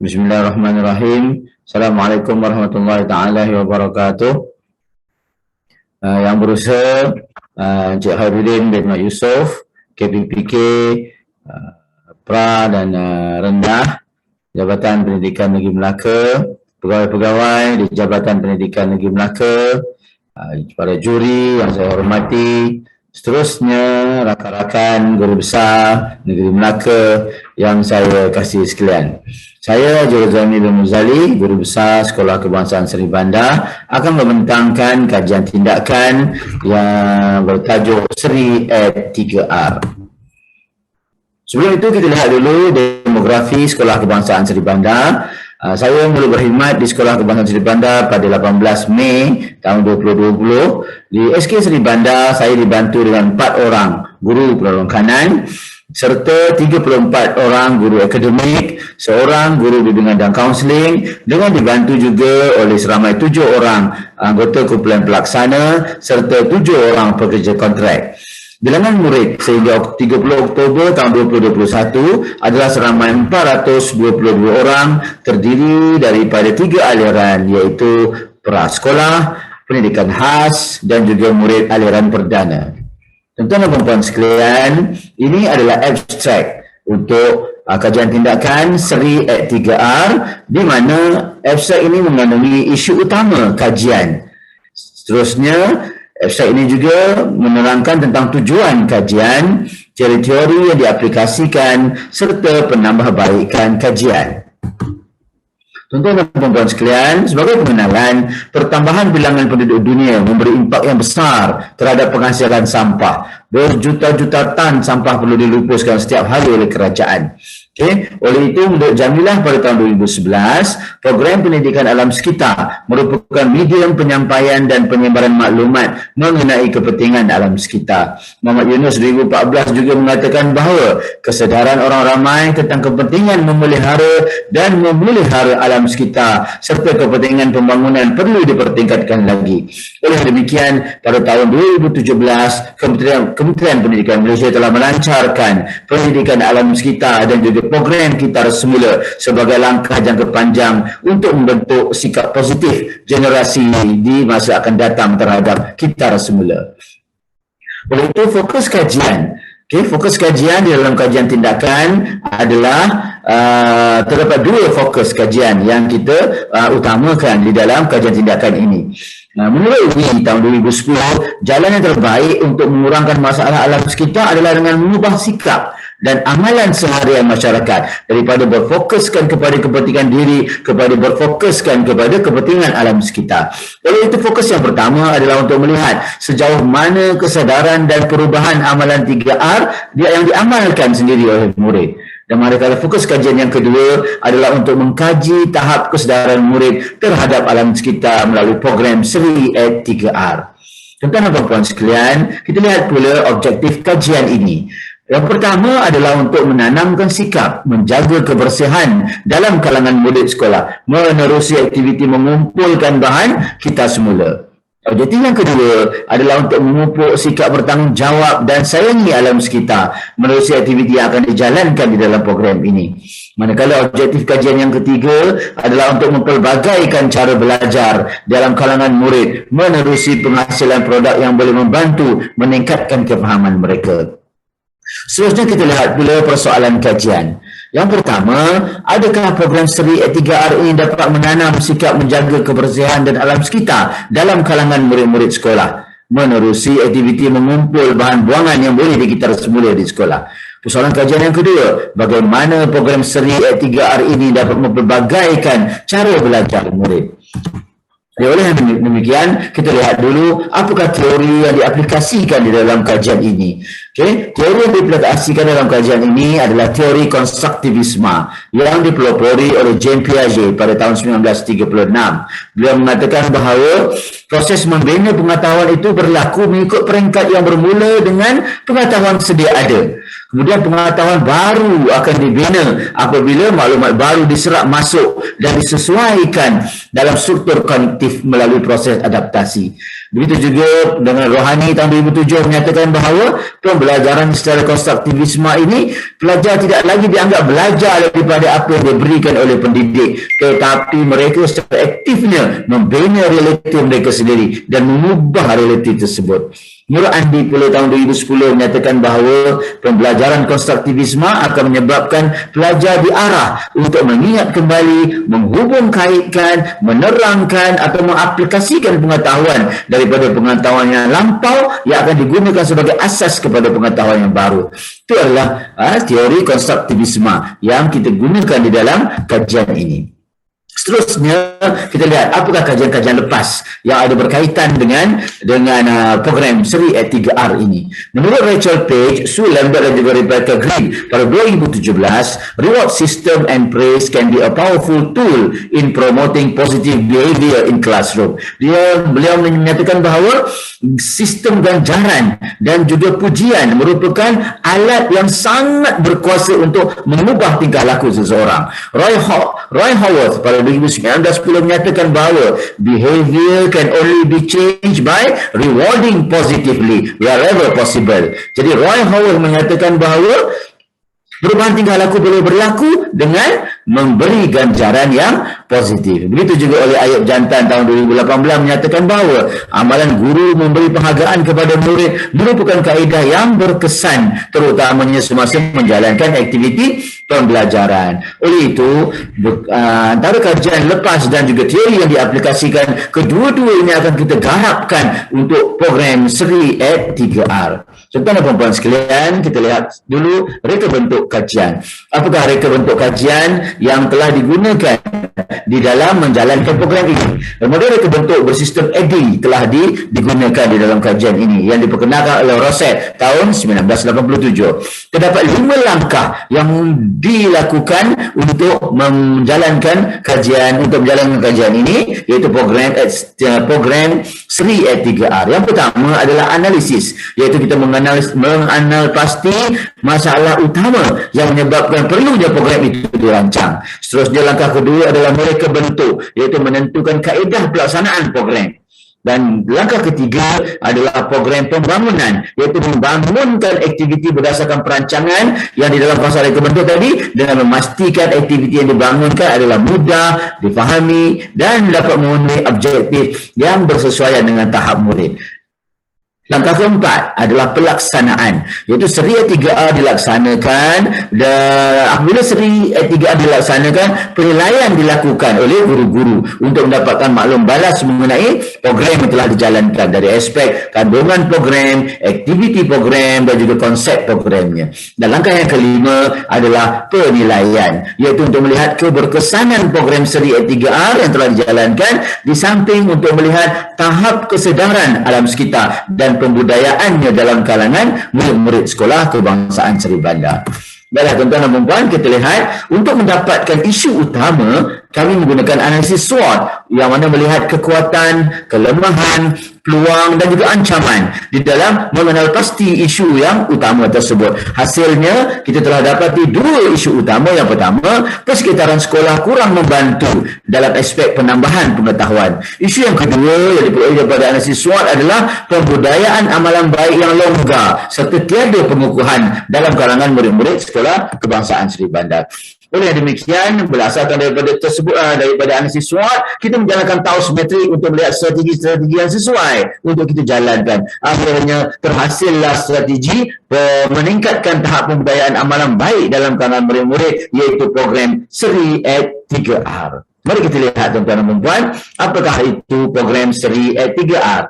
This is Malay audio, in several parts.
Bismillahirrahmanirrahim. Assalamualaikum warahmatullahi taala wabarakatuh. Yang berusaha Encik Khairuddin bin Mat Yusof, KPPK, pra dan rendah, Jabatan Pendidikan Negeri Melaka, pegawai-pegawai di Jabatan Pendidikan Negeri Melaka, para juri yang saya hormati, seterusnya rakan-rakan guru besar Negeri Melaka yang saya kasihi sekalian. Saya Haji Razami bin Muzali, Guru Besar Sekolah Kebangsaan Seri Bandar, akan membentangkan kajian tindakan yang bertajuk Seri at 3R. Sebelum itu kita lihat dulu demografi Sekolah Kebangsaan Seri Bandar. Saya mula berkhidmat di Sekolah Kebangsaan Seri Bandar pada 18 Mei tahun 2020. Di SK Seri Bandar, saya dibantu dengan 4 orang guru penolong kanan serta 34 orang guru akademik, seorang guru bimbingan dan kaunseling, dengan dibantu juga oleh seramai 7 orang anggota kumpulan pelaksana serta 7 orang pekerja kontrak. Bilangan murid sehingga 30 Oktober tahun 2021 adalah seramai 422 orang, terdiri daripada 3 aliran iaitu prasekolah, pendidikan khas dan juga murid aliran perdana. Tuan-tuan dan puan-puan sekalian, ini adalah abstrak untuk kajian tindakan Seri at 3R, di mana abstrak ini mengandungi isu utama kajian. Seterusnya, abstrak ini juga menerangkan tentang tujuan kajian, teori-teori yang diaplikasikan serta penambahbaikan kajian. Tuan-tuan dan puan-puan sekalian, sebagai pengenalan, pertambahan bilangan penduduk dunia memberi impak yang besar terhadap penghasilan sampah. Berjuta-juta tan sampah perlu dilupuskan setiap hari oleh kerajaan. Oleh itu, menurut Jamilah pada tahun 2011, program pendidikan alam sekitar merupakan medium penyampaian dan penyebaran maklumat mengenai kepentingan alam sekitar. Muhammad Yunus 2014 juga mengatakan bahawa kesedaran orang ramai tentang kepentingan memelihara dan memelihara alam sekitar serta kepentingan pembangunan perlu dipertingkatkan lagi. Oleh demikian, pada tahun 2017, Kementerian Pendidikan Malaysia telah melancarkan pendidikan alam sekitar dan juga program Kitar Semula sebagai langkah jangka panjang untuk membentuk sikap positif generasi di masa akan datang terhadap Kitar Semula. Oleh itu, fokus kajian di dalam kajian tindakan adalah terdapat 2 fokus kajian yang kita utamakan di dalam kajian tindakan ini. Menurut UNI tahun 2010, jalan yang terbaik untuk mengurangkan masalah alam sekitar adalah dengan mengubah sikap dan amalan seharian masyarakat daripada berfokuskan kepada kepentingan diri kepada berfokuskan kepada kepentingan alam sekitar. Oleh itu, fokus yang pertama adalah untuk melihat sejauh mana kesedaran dan perubahan amalan 3R yang diamalkan sendiri oleh murid. Dan manakala fokus kajian yang kedua adalah untuk mengkaji tahap kesedaran murid terhadap alam sekitar melalui program Seri at 3R. Tuan-tuan dan puan-puan sekalian, kita lihat pula objektif kajian ini. Yang pertama adalah untuk menanamkan sikap menjaga kebersihan dalam kalangan murid sekolah menerusi aktiviti mengumpulkan bahan Kitar Semula. Objektif yang kedua adalah untuk memupuk sikap bertanggungjawab dan sayangi alam sekitar menerusi aktiviti yang akan dijalankan di dalam program ini. Manakala objektif kajian yang ketiga adalah untuk mempelbagaikan cara belajar dalam kalangan murid menerusi penghasilan produk yang boleh membantu meningkatkan kefahaman mereka. Seterusnya kita lihat pula persoalan kajian. Yang pertama, adakah program Seri at 3R ini dapat menanam sikap menjaga kebersihan dan alam sekitar dalam kalangan murid-murid sekolah menerusi aktiviti mengumpul bahan buangan yang boleh dikitar semula di sekolah. Persoalan kajian yang kedua, bagaimana program Seri at 3R ini dapat mempelbagaikan cara belajar murid. Oleh demikian, kita lihat dulu apakah teori yang diaplikasikan di dalam kajian ini. Teori yang diaplikasikan dalam kajian ini adalah teori konstruktivisme yang dipelopori oleh Jean Piaget pada tahun 1936. Beliau mengatakan bahawa proses membina pengetahuan itu berlaku mengikut peringkat yang bermula dengan pengetahuan sedia ada. Kemudian pengetahuan baru akan dibina apabila maklumat baru diserap masuk dan disesuaikan dalam struktur kognitif melalui proses adaptasi. Begitu juga dengan Rohani tahun 2007 menyatakan bahawa pembelajaran secara konstruktivisme ini, pelajar tidak lagi dianggap belajar daripada apa yang diberikan oleh pendidik, tetapi mereka secara aktifnya membina realiti mereka sendiri dan mengubah realiti tersebut. Menurut Andi Pula tahun 2010 menyatakan bahawa pembelajaran konstruktivisme akan menyebabkan pelajar diarah untuk mengingat kembali, menghubung kaitkan, menerangkan atau mengaplikasikan pengetahuan daripada pengetahuan yang lampau yang akan digunakan sebagai asas kepada pengetahuan yang baru. Itu adalah teori konstruktivisme yang kita gunakan di dalam kajian ini. Seterusnya kita lihat apakah kajian-kajian lepas yang ada berkaitan dengan program seri E3R ini. Menurut Rachel Page, Sue Lambert dan juga Rebecca Green pada 2017, reward system and praise can be a powerful tool in promoting positive behavior in classroom. Beliau menyatakan bahawa sistem ganjaran dan juga pujian merupakan alat yang sangat berkuasa untuk mengubah tingkah laku seseorang. Roy Howard pada 2019 menyatakan bahawa behavior can only be changed by rewarding positively wherever possible. Jadi Roy Howard menyatakan bahawa perubahan tingkah laku boleh berlaku dengan memberi ganjaran yang positif. Begitu juga oleh Ayub Jantan tahun 2018 menyatakan bahawa amalan guru memberi penghargaan kepada murid merupakan kaedah yang berkesan, terutamanya semasa menjalankan aktiviti pembelajaran. Oleh itu, antara kajian lepas dan juga teori yang diaplikasikan, kedua-dua ini akan kita garapkan untuk program seri E3R. Tuan-tuan dan puan-puan sekalian, kita lihat dulu reka bentuk kajian. Apakah reka bentuk kajian yang telah digunakan di dalam menjalankan program ini? Model reka bentuk bersistem ADDIE telah digunakan di dalam kajian ini yang diperkenalkan oleh Rosset tahun 1987. Terdapat 5 langkah yang dilakukan untuk menjalankan kajian ini, iaitu program seri E3R. Yang pertama adalah analisis, iaitu kita mengenal pasti masalah utama yang menyebabkan perlunya program itu dirancang. Seterusnya langkah kedua adalah mereka bentuk, iaitu menentukan kaedah pelaksanaan program. Dan langkah ketiga adalah program pembangunan, iaitu membangunkan aktiviti berdasarkan perancangan yang di dalam fasa reka bentuk tadi, dengan memastikan aktiviti yang dibangunkan adalah mudah difahami dan dapat memenuhi objektif yang bersesuaian dengan tahap murid. Langkah keempat adalah pelaksanaan, iaitu seri E3R dilaksanakan, dan apabila seri E3R dilaksanakan, penilaian dilakukan oleh guru-guru untuk mendapatkan maklum balas mengenai program yang telah dijalankan dari aspek kandungan program, aktiviti program dan juga konsep programnya. Dan langkah yang kelima adalah penilaian, iaitu untuk melihat keberkesanan program seri E3R yang telah dijalankan, di samping untuk melihat tahap kesedaran alam sekitar dan pembudayaannya dalam kalangan murid-murid sekolah kebangsaan Seri Bandar. Baiklah tuan-tuan dan puan-puan, kita lihat untuk mendapatkan isu utama, kami menggunakan analisis SWOT yang mana melihat kekuatan, kelemahan, peluang dan juga ancaman di dalam mengenal pasti isu yang utama tersebut. Hasilnya, kita telah dapati 2 isu utama. Yang pertama, persekitaran sekolah kurang membantu dalam aspek penambahan pengetahuan. Isu yang kedua yang diperoleh daripada analisis SWOT adalah pembudayaan amalan baik yang longgar serta tiada pengukuhan dalam kalangan murid-murid sekolah kebangsaan Seri Bandar. Oleh demikian, berdasarkan daripada analisis SWOT, kita menjalankan taus metrik untuk melihat strategi-strategi yang sesuai untuk kita jalankan. Akhirnya, terhasillah strategi meningkatkan tahap pembudayaan amalan baik dalam kalangan murid-murid, iaitu program seri E3R. Mari kita lihat tuan-tuan dan puan-puan, apakah itu program seri E3R.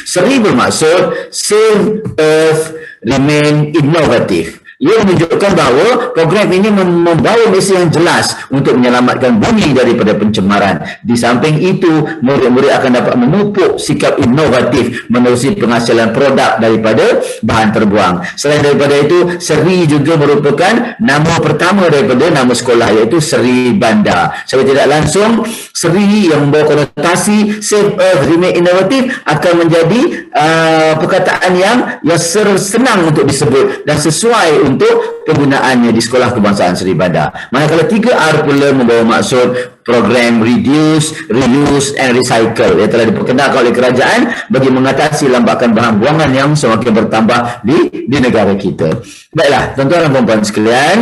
Seri bermaksud Save Earth Remain Innovative. Ia menunjukkan bahawa program ini membawa misi yang jelas untuk menyelamatkan bumi daripada pencemaran. Di samping itu, murid-murid akan dapat memupuk sikap inovatif menerusi penghasilan produk daripada bahan terbuang. Selain daripada itu, Seri juga merupakan nama pertama daripada nama sekolah, iaitu Seri Bandar. Secara tidak langsung, seri yang membawa konotasi save earth, remain innovative akan menjadi perkataan yang senang untuk disebut dan sesuai untuk penggunaannya di sekolah kebangsaan Seri Bandar. Manakala 3R pula membawa maksud program reduce, reuse and recycle yang telah diperkenalkan oleh kerajaan bagi mengatasi lambakan bahan buangan yang semakin bertambah di negara kita. Baiklah, tuan-tuan dan puan-puan sekalian,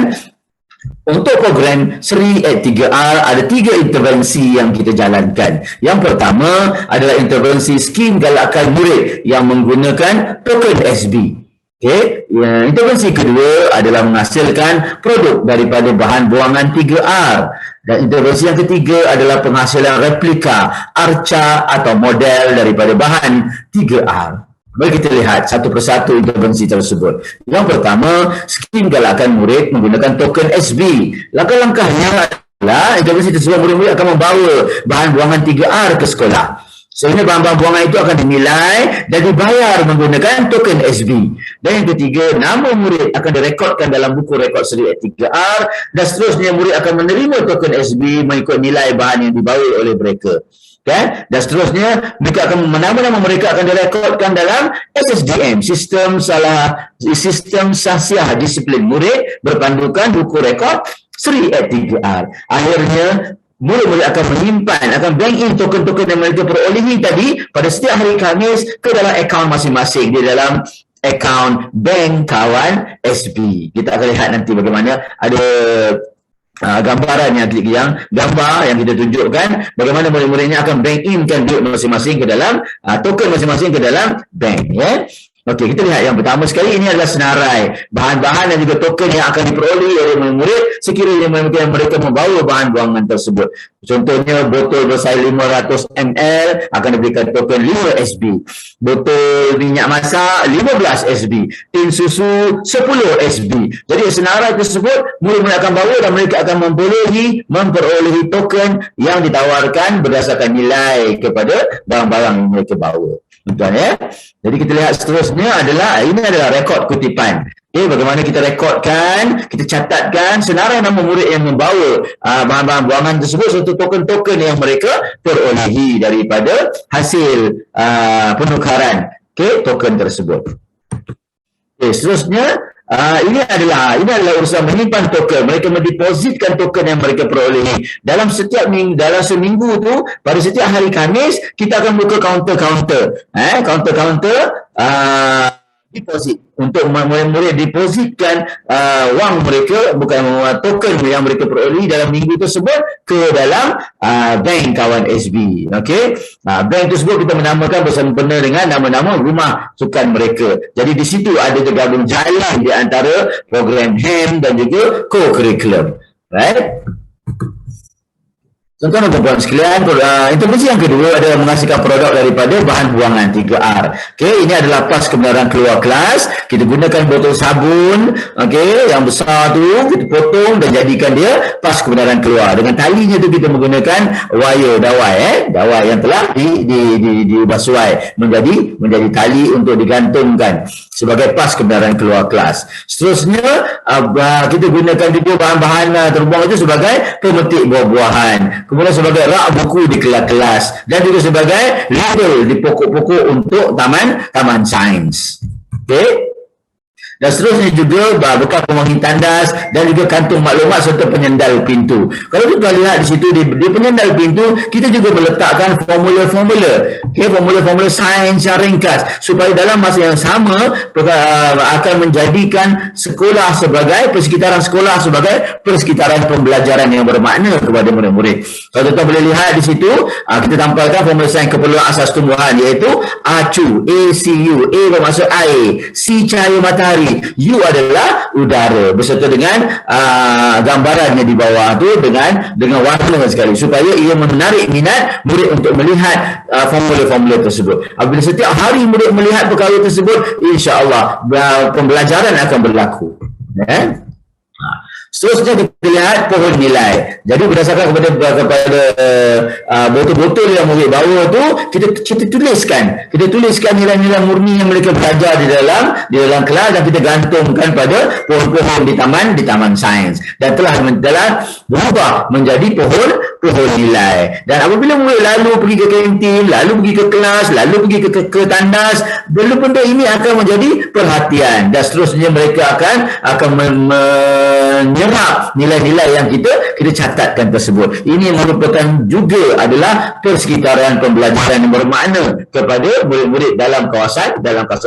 untuk program Seri at 3R ada 3 intervensi yang kita jalankan. Yang pertama adalah intervensi skim galakan murid yang menggunakan token SB. Okay. Intervensi kedua adalah menghasilkan produk daripada bahan buangan 3R. Dan intervensi yang ketiga adalah penghasilan replika, arca atau model daripada bahan 3R. Mari kita lihat satu persatu intervensi tersebut. Yang pertama, skim galakan murid menggunakan token SB. Langkah-langkahnya adalah intervensi tersebut murid-murid akan membawa bahan buangan 3R ke sekolah. Sehingga bahan-bahan buangan itu akan dinilai dan dibayar menggunakan token SB. Dan yang ketiga, nama murid akan direkodkan dalam buku rekod Seri at 3R dan seterusnya murid akan menerima token SB mengikut nilai bahan yang dibawa oleh mereka. Kan? Dan seterusnya nama-nama mereka akan direkodkan dalam SSDM, sistem sahsiah disiplin murid berpandukan buku rekod Seri at 3R. Akhirnya murid-murid akan menyimpan, akan bank in token-token yang mereka perolehi tadi pada setiap hari Khamis ke dalam akaun masing-masing di dalam akaun bank kawan SB. Kita akan lihat nanti bagaimana ada gambaran yang gambar yang kita tunjukkan bagaimana murid-muridnya akan bank in kan duit masing-masing ke dalam token masing-masing ke dalam bank, ya. Okey, kita lihat yang pertama sekali. Ini adalah senarai bahan-bahan dan juga token yang akan diperoleh oleh murid-murid sekiranya mereka membawa bahan buangan tersebut. Contohnya, botol bersaiz 500 ml akan diberikan token 5 SB. Botol minyak masak 15 SB. Tin susu 10 SB. Jadi senarai tersebut murid-murid akan bawa dan mereka akan memperolehi token yang ditawarkan berdasarkan nilai kepada barang-barang yang mereka bawa. Tuan, ya. Jadi kita lihat seterusnya ini adalah rekod kutipan. Okay, bagaimana kita rekodkan, kita catatkan senarai nama murid yang membawa bahan-bahan buangan tersebut serta token-token yang mereka perolehi daripada hasil penukaran token tersebut. Okay, seterusnya ini adalah urusan menyimpan token. Mereka mendepositkan token yang mereka perolehi dalam seminggu tu. Pada setiap hari Khamis kita akan buka kaunter-kaunter deposit untuk murid-murid depositkan wang mereka, bukan token yang mereka perolehi dalam minggu tersebut ke dalam bank kawan SB. Okey, bank tersebut kita menamakan bersempena dengan nama-nama rumah sukan mereka. Jadi di situ ada tergabung jalan di antara program HAM dan juga co-curriculum, right? Tuan-tuan dan puan sekalian, intervensi yang kedua adalah menghasilkan produk daripada bahan buangan 3R. Okey, ini adalah pas kebenaran keluar kelas. Kita gunakan botol sabun, okey, yang besar tu kita potong dan jadikan dia pas kebenaran keluar. Dengan talinya tu kita menggunakan wire dawai yang telah diubah suai menjadi tali untuk digantungkan sebagai pas kebenaran keluar kelas. Seterusnya kita gunakan juga bahan-bahan terbuang itu sebagai pemetik buah-buahan. Kemudian sebagai rak buku di kelas-kelas dan juga sebagai label di pokok-pokok untuk taman sains. Okey. Dan seterusnya juga bekal pewangi tandas dan juga kantung maklumat serta penyendal pintu. Kalau kita lihat di situ di penyendal pintu, kita juga meletakkan formula-formula. Okay, formula-formula sains yang ringkas supaya dalam masa yang sama akan menjadikan persekitaran sekolah sebagai persekitaran pembelajaran yang bermakna kepada murid-murid. Kalau kita boleh lihat di situ, kita tampilkan formula sains keperluan asas tumbuhan iaitu ACU, ACU, A bermaksud air, C cahaya matahari, U adalah udara beserta dengan gambarannya di bawah tu dengan warna sekali supaya ia menarik minat murid untuk melihat formula-formula tersebut. Apabila setiap hari murid melihat perkara tersebut, insya-Allah pembelajaran akan berlaku. Seterusnya kita lihat pohon nilai. Jadi berdasarkan kepada botol-botol yang murid bawa tu, kita tuliskan nilai-nilai murni yang mereka belajar di dalam kelas, dan kita gantungkan pada pohon-pohon di taman sains, dan telah berubah menjadi pohon nilai. Dan apabila murid lalu pergi ke kantin, lalu pergi ke kelas, lalu pergi ke tandas, benda ini akan menjadi perhatian, dan seterusnya mereka akan menyerap nilai-nilai yang kita catatkan tersebut. Ini merupakan juga adalah persekitaran pembelajaran yang bermakna kepada murid-murid dalam kawasan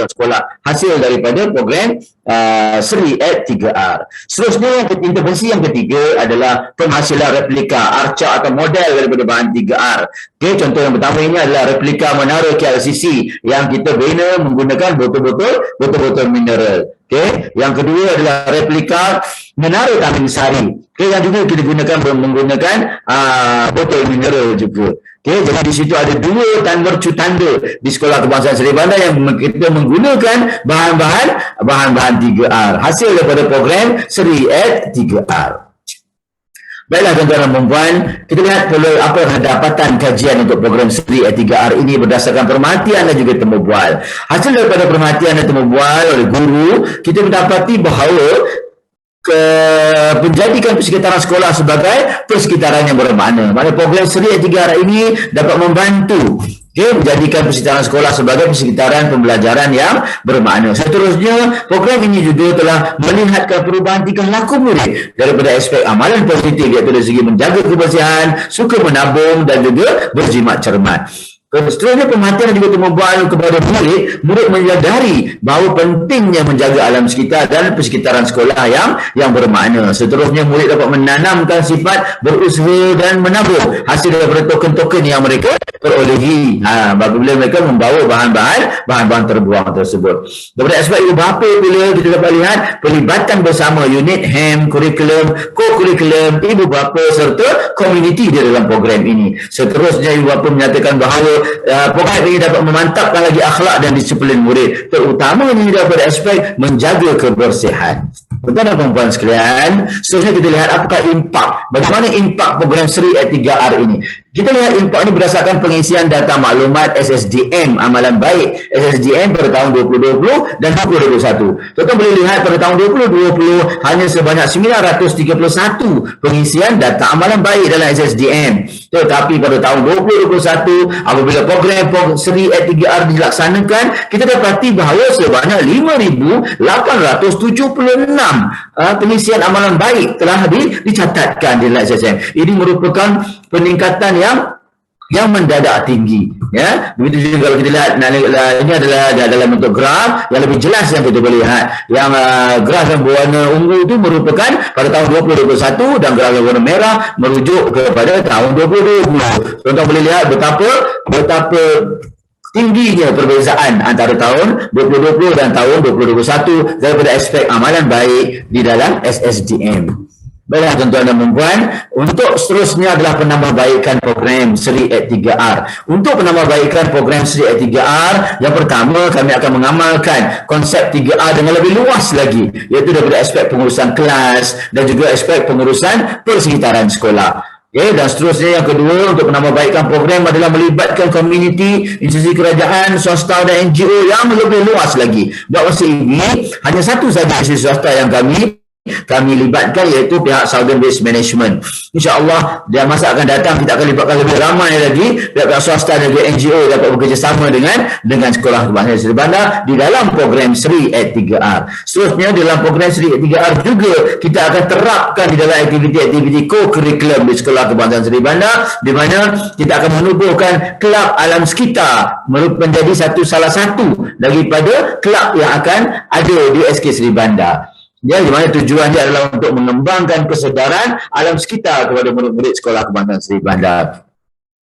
sekolah, hasil daripada program Seri at 3R. Seterusnya, intervensi yang ketiga adalah penghasilan replika, arca atau model daripada bahan 3R. Okay, contoh yang pertama ini adalah replika menara KLCC yang kita bina menggunakan botol-botol mineral. Okay. Yang kedua adalah replika menara Taman Sari. Okay, yang juga kita gunakan menggunakan botol mineral juga. Okay, jadi di situ ada dua mercu tanda di Sekolah Kebangsaan Seri Bandar yang kita menggunakan bahan-bahan 3R, hasil daripada program Seri at 3R. Baiklah tuan-tuan dan puan, kita lihat apa dapatan kajian untuk program Seri at 3R ini berdasarkan perhatian dan juga temu bual. Hasil daripada perhatian dan temu bual oleh guru, kita mendapati bahawa menjadikan persekitaran sekolah sebagai persekitaran yang bermakna. Maksudnya program Seri at 3R ini dapat membantu menjadikan persekitaran sekolah sebagai persekitaran pembelajaran yang bermakna. Seterusnya, program ini juga telah melihatkan perubahan tingkah laku murid daripada aspek amalan positif, iaitu dari segi menjaga kebersihan, suka menabung dan juga berjimat cermat. Seterusnya, perhatian juga membuat kepada murid menyadari bahawa pentingnya menjaga alam sekitar dan persekitaran sekolah yang bermakna. Seterusnya, murid dapat menanamkan sifat berusaha dan menabung hasil daripada token-token yang mereka perolehi apabila mereka membawa bahan-bahan terbuang tersebut. Daripada aspek ibu bapa pula, kita dapat lihat pelibatan bersama unit HEM, kurikulum, co-kurikulum, ibu bapa serta komuniti di dalam program ini. Seterusnya, ibu bapa menyatakan bahawa program ini dapat memantapkan lagi akhlak dan disiplin murid, terutamanya daripada aspek menjaga kebersihan. Tuan-tuan dan puan sekalian, seterusnya kita lihat apakah bagaimana impak program Seri at 3R ini. Kita lihat impak ini berdasarkan pengisian data maklumat SSDM, amalan baik SSDM pada tahun 2020 dan 2021. Tuan-tuan boleh lihat pada tahun 2020 hanya sebanyak 931 pengisian data amalan baik dalam SSDM. Tetapi pada tahun 2021 apabila program Seri at 3R dilaksanakan, kita dapati bahawa sebanyak 5,876 pengisian amalan baik telah dicatatkan di dalam SSDM. Ini merupakan peningkatan yang mendadak tinggi, ya. Begitu juga kalau kita lihat, ini adalah dalam bentuk graf yang lebih jelas yang kita boleh lihat. Yang graf yang berwarna ungu itu merupakan pada tahun 2021 dan graf yang berwarna merah merujuk kepada tahun 2020. Tuan-tuan boleh lihat betapa tingginya perbezaan antara tahun 2020 dan tahun 2021 daripada aspek amalan baik di dalam SSDM. Baiklah tuan-tuan dan puan, untuk seterusnya adalah penambahbaikan program Seri at 3R. Untuk penambahbaikan program Seri at 3R, yang pertama kami akan mengamalkan konsep 3R dengan lebih luas lagi, iaitu daripada aspek pengurusan kelas dan juga aspek pengurusan persekitaran sekolah. Okay, dan seterusnya yang kedua, untuk penambahbaikan program adalah melibatkan komuniti, institusi kerajaan, swasta dan NGO yang lebih luas lagi. Buat masa ini, hanya satu sahaja institusi swasta yang kami libatkan, iaitu pihak Southern Waste Management. InsyaAllah dalam masa akan datang kita akan libatkan lebih ramai lagi pihak swasta dan NGO dapat bekerjasama dengan Sekolah Kebangsaan Seri Bandar di dalam program Seri at 3R. Seterusnya, dalam program Seri at 3R juga kita akan terapkan di dalam aktiviti-aktiviti co-curriculum di Sekolah Kebangsaan Seri Bandar, di mana kita akan menubuhkan kelab alam sekitar menjadi salah satu daripada kelab yang akan ada di SK Seri Bandar. Ya, di mana tujuannya adalah untuk mengembangkan kesedaran alam sekitar kepada murid-murid Sekolah Kebangsaan Seri Bandar.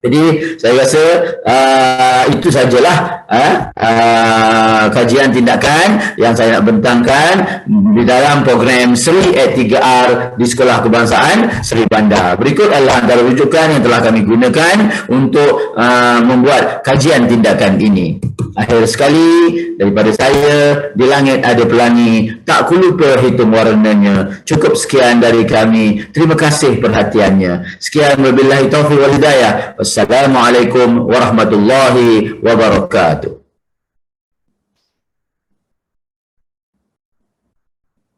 Jadi saya rasa itu sajalah kajian tindakan yang saya nak bentangkan di dalam program Sri E3R di Sekolah Kebangsaan Sri Bandar. Berikut adalah antara rujukan yang telah kami gunakan untuk membuat kajian tindakan ini. Akhir sekali, daripada saya, di langit ada pelangi, tak ku lupa hitung warnanya. Cukup sekian dari kami. Terima kasih perhatiannya. Sekian, wabillahi taufiq wal hidayah. Wassalamualaikum warahmatullahi wabarakatuh.